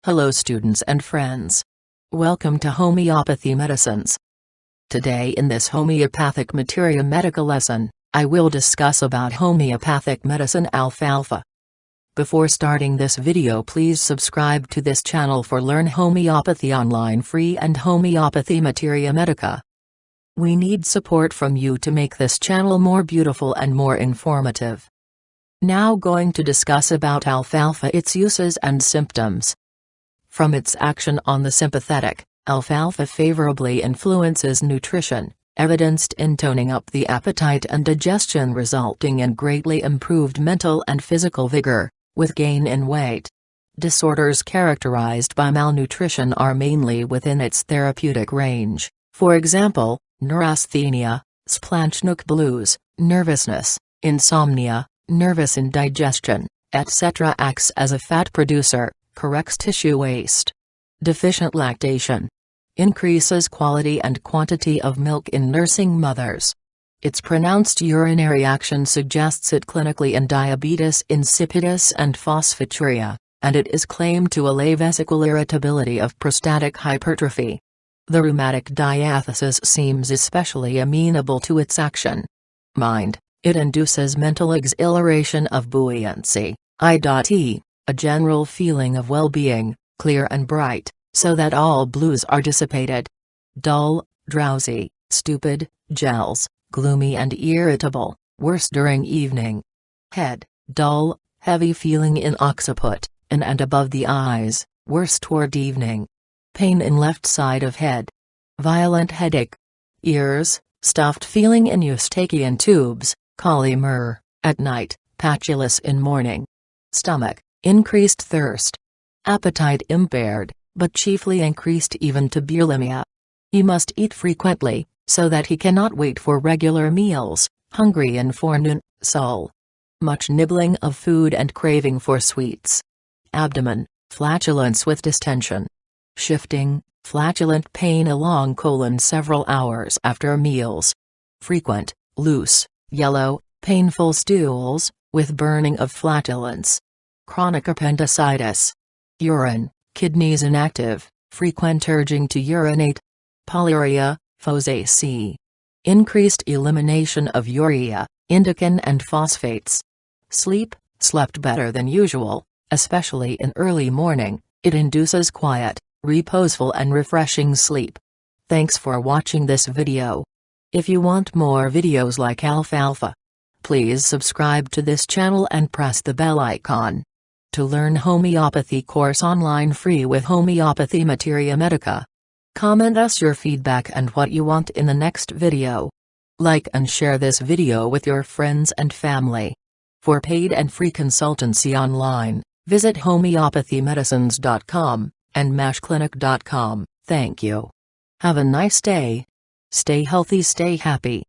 Hello students and friends. Welcome to Homeopathy Medicines. Today in this homeopathic materia medica lesson, I will discuss about homeopathic medicine alfalfa. Before starting this video, please subscribe to this channel for Learn Homeopathy Online Free and Homeopathy Materia Medica. We need support from you to make this channel more beautiful and more informative. Now going to discuss about alfalfa, its uses and symptoms. From its action on the sympathetic, alfalfa favorably influences nutrition, evidenced in toning up the appetite and digestion, resulting in greatly improved mental and physical vigor, with gain in weight. Disorders characterized by malnutrition are mainly within its therapeutic range, for example, neurasthenia, splanchnook blues, nervousness, insomnia, nervous indigestion, etc. Acts as a fat producer, corrects tissue waste. Deficient lactation. Increases quality and quantity of milk in nursing mothers. Its pronounced urinary action suggests it clinically in diabetes insipidus and phosphaturia, and it is claimed to allay vesicle irritability of prostatic hypertrophy. The rheumatic diathesis seems especially amenable to its action. Mind. It induces mental exhilaration of buoyancy, i.e., a general feeling of well-being, clear and bright, so that all blues are dissipated. Dull, drowsy, stupid, gels, gloomy and irritable, worse during evening. Head, dull, heavy feeling in occiput, in and above the eyes, worse toward evening. Pain in left side of head. Violent headache. Ears, stuffed feeling in eustachian tubes, colimer, at night, patulous in morning. Stomach. Increased thirst. Appetite impaired, but chiefly increased even to bulimia. He must eat frequently, so that he cannot wait for regular meals, hungry in forenoon, soul. Much nibbling of food and craving for sweets. Abdomen, flatulence with distension. Shifting, flatulent pain along colon several hours after meals. Frequent, loose, yellow, painful stools, with burning of flatulence. Chronic appendicitis. Urine, kidneys inactive, frequent urging to urinate. Polyuria, phosace. Increased elimination of urea, indican and phosphates. Sleep, slept better than usual, especially in early morning. It induces quiet, reposeful and refreshing sleep. Thanks for watching this video. If you want more videos like alfalfa, please subscribe to this channel and press the bell icon. To learn homeopathy course online free with Homeopathy Materia Medica. Comment us your feedback and what you want in the next video. Like and share this video with your friends and family. For paid and free consultancy online, visit homeopathymedicines.com and mashclinic.com. Thank you. Have a nice day. Stay healthy, stay happy.